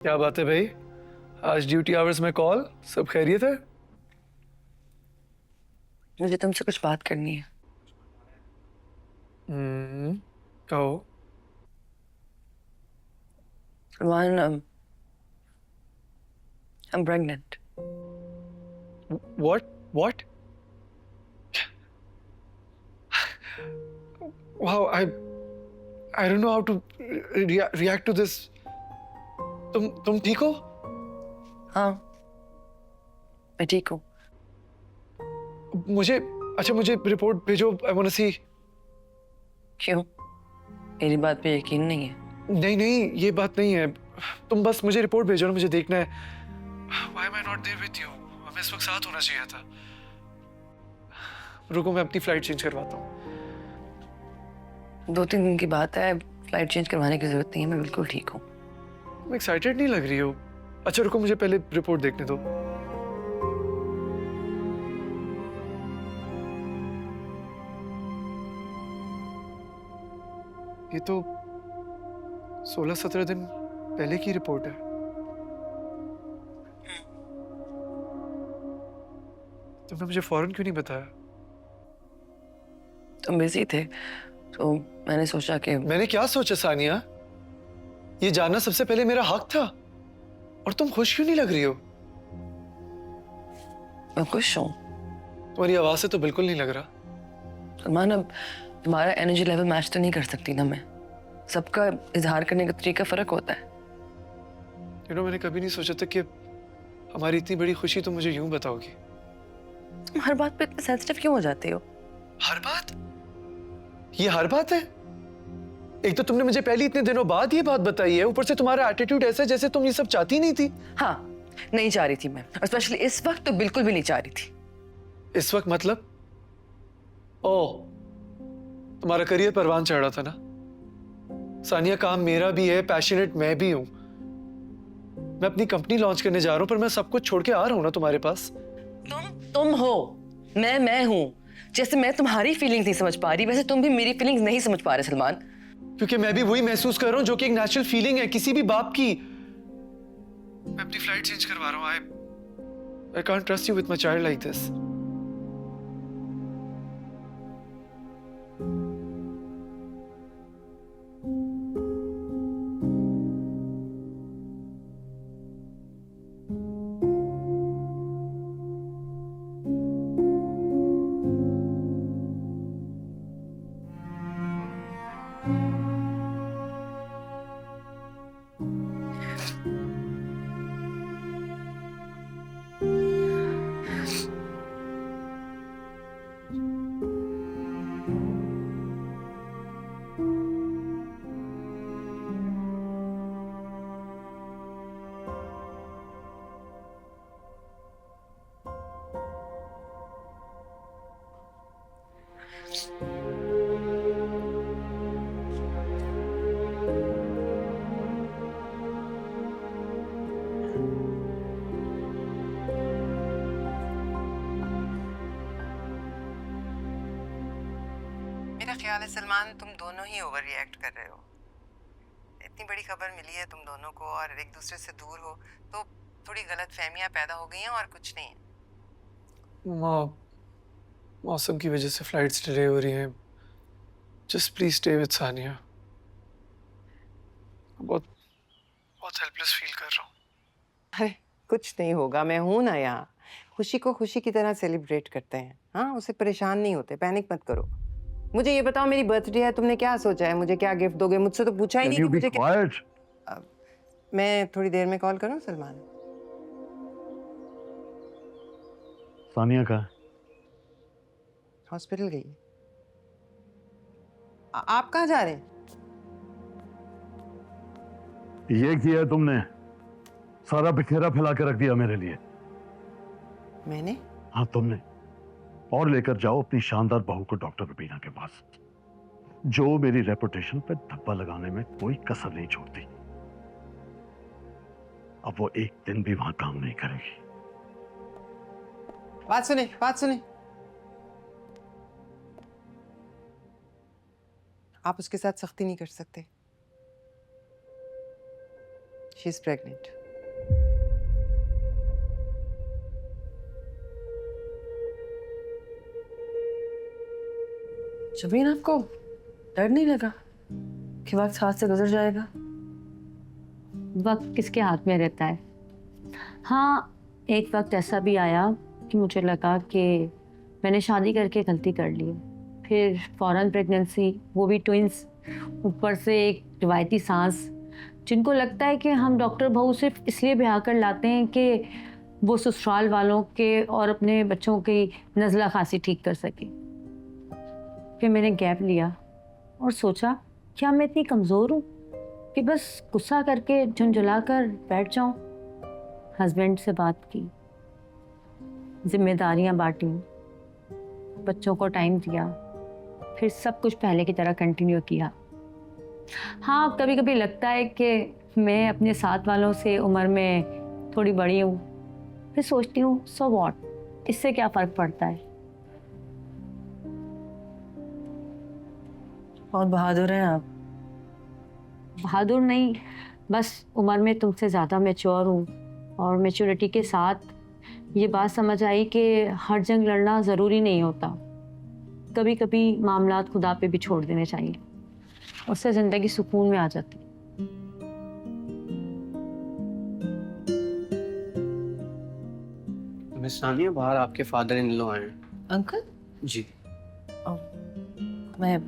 क्या बात है भाई, आज ड्यूटी आवर्स में कॉल, सब खैरियत है? मुझे तुमसे कुछ बात करनी है। कहो। Roman, I'm pregnant. What what? Wow, I don't know how to react to this. तुम ठीक हो? हाँ, मैं ठीक हूँ। मुझे अच्छा, मुझे रिपोर्ट भेजो, आई वांट टू सी। क्यों? मेरी बात पे यकीन नहीं है? नहीं नहीं, ये बात नहीं है। तुम बस मुझे रिपोर्ट भेजो ना, मुझे देखना है। Why am I not there with you? हमें इस वक्त साथ होना चाहिए था। रुको, मैं अपनी फ्लाइट चेंज करवाता हूँ। 2-3 दिन की बात है, फ्लाइट चेंज करवाने की जरूरत नहीं है, मैं बिल्कुल ठीक हूँ। तुम एक्साइटेड नहीं लग रही हो। अच्छा रुको, मुझे पहले रिपोर्ट देखने दो। ये तो 16-17 दिन पहले की रिपोर्ट है। तुमने मुझे फौरन क्यों नहीं बताया? तुम बिजी थे तो मैंने सोचा कि मैंने क्या सोचा सानिया? ये जानना सबसे पहले मेरा हक था। और तुम खुश क्यों नहीं लग रही हो? मैं खुश हूँ। तुम्हारी आवाज से तो बिल्कुल नहीं लग रहा। सलमान, अब तुम्हारा एनर्जी लेवल मैच तो नहीं कर सकती ना मैं। सबका इजहार करने का तरीका फर्क होता है। मैंने कभी नहीं सोचा था कि हमारी इतनी बड़ी खुशी तुम मुझे यूं बताओगी। तुम हर बात पे इतने सेंसिटिव क्यों हो जाते हो? हर बात? ये हर बात है? एक तो तुमने मुझे पहले इतने दिनों बाद ये बात बताई है, ऊपर से तुम्हारा एटीट्यूड ऐसा है जैसे तुम ये सब चाहती नहीं थी। हाँ, नहीं चाह रही थी मैं, और स्पेशली इस वक्त तो बिल्कुल भी नहीं चाह रही थी। इस वक्त मतलब? ओह, तुम्हारा करियर परवान चढ़ रहा था ना सानिया। काम मेरा भी है, पैशनेट मैं भी हूं। मैं अपनी कंपनी लॉन्च करने जा रहा हूं, पर मैं सब कुछ छोड़ के आ रहा हूं ना तुम्हारे पास। तुम हो, मैं हूं। जैसे मैं तुम्हारी फीलिंग्स नहीं समझ पा रही, वैसे तुम भी मेरी फीलिंग्स नहीं समझ पा रहे सलमान। क्योंकि मैं भी वही महसूस कर रहा हूं जो कि एक नेचुरल फीलिंग है किसी भी बाप की। मैं अपनी फ्लाइट चेंज करवा रहा हूं। I can't trust you with my child like this. मेरा ख्याल है सलमान, तुम दोनों ही ओवर रिएक्ट कर रहे हो। इतनी बड़ी खबर मिली है तुम दोनों को और एक दूसरे से दूर हो, तो थोड़ी गलत फहमियां पैदा हो गई हैं और कुछ नहीं है। मौसम की वजह से फ्लाइट्स डिले हो रही हैं। Just please stay with Sania. बहुत बहुत हेल्पलेस फील कर रहा हूँ। अरे कुछ नहीं होगा, मैं हूं ना यहाँ। खुशी को खुशी की तरह सेलिब्रेट करते हैं। हाँ, उससे परेशान नहीं होते, पैनिक मत करो। मुझे ये बताओ, मेरी बर्थडे है, तुमने क्या सोचा है? मुझे क्या गिफ्ट दोगे? मुझसे तो पूछा ही Can नहीं you कि be मुझे quiet? मैं थोड़ी देर में कॉल करूं सलमान? सानिया का हॉस्पिटल गई है। आप कहाँ जा रहे हैं? ये किया तुमने, सारा बिखेरा फैला के रख दिया मेरे लिए। मैंने? हाँ तुमने। और लेकर जाओ अपनी शानदार बहू को डॉक्टर रबीना के पास, जो मेरी रेपुटेशन पर धब्बा लगाने में कोई कसर नहीं छोड़ती। अब वो एक दिन भी वहां काम नहीं करेगी। बात सुने, बात सुने। आप उसके साथ सख्ती नहीं कर सकते। She is pregnant. जमीन, आपको डर नहीं लगा कि वक्त हाथ से गुजर जाएगा? वक्त किसके हाथ में रहता है? हाँ, एक वक्त ऐसा भी आया कि मुझे लगा कि मैंने शादी करके गलती कर ली है। फिर फौरन प्रेगनेंसी, वो भी ट्विंस, ऊपर से एक रिवायती सांस। जिनको लगता है कि हम डॉक्टर बहू सिर्फ इसलिए ब्याह कर लाते हैं कि वो ससुराल वालों के और अपने बच्चों की नज़ला खांसी ठीक कर सके। फिर मैंने गैप लिया और सोचा, क्या मैं इतनी कमज़ोर हूँ कि बस गुस्सा करके झुंझुला कर बैठ जाऊं? हस्बैंड से बात की, जिम्मेदारियां बांटी, बच्चों को टाइम दिया, फिर सब कुछ पहले की तरह कंटिन्यू किया। हाँ, कभी कभी लगता है कि मैं अपने साथ वालों से उम्र में थोड़ी बड़ी हूँ। फिर सोचती हूँ, सो व्हाट, इससे क्या फ़र्क पड़ता है। और बहादुर हैं आप। बहादुर नहीं, बस उम्र में तुमसे ज़्यादा मैच्योर हूँ और मैच्योरिटी के साथ ये बात समझ आई कि हर जंग लड़ना ज़रूरी नहीं होता। कभी कभी मामलात खुदा पे भी छोड़ देने चाहिए, उससे ज़िंदगी सुकून में आ जाती। मिस सानिया, बाहर आपके फादर इन लॉ आए हैं। अंकल, जी। मैं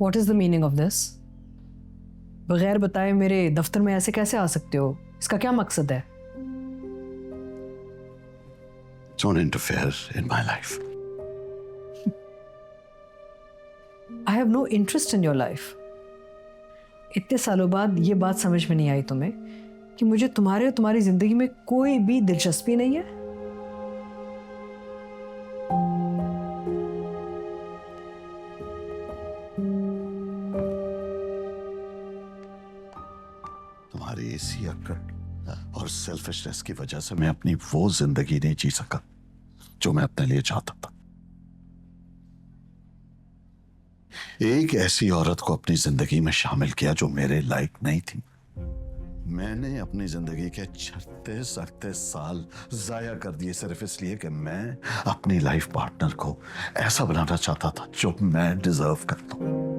What is the meaning of this? बगैर बताए मेरे दफ्तर में ऐसे कैसे आ सकते हो? इसका क्या मकसद है? Don't interfere in my life. I have no interest in your life. इतने सालों बाद ये बात समझ में नहीं आई तुम्हें कि मुझे तुम्हारे और तुम्हारी जिंदगी में कोई भी दिलचस्पी नहीं है? तुम्हारी इसी अक्कड़ और सेल्फिशनेस की वजह से मैं अपनी वो जिंदगी नहीं जी सका जो मैं अपने लिए चाहता था। एक ऐसी औरत को अपनी जिंदगी में शामिल किया जो मेरे लायक नहीं थी। मैंने अपनी जिंदगी के 36 साल जाया कर दिए सिर्फ इसलिए कि मैं अपनी लाइफ पार्टनर को ऐसा बनाना चाहता था जो मैं डिजर्व करता हूं।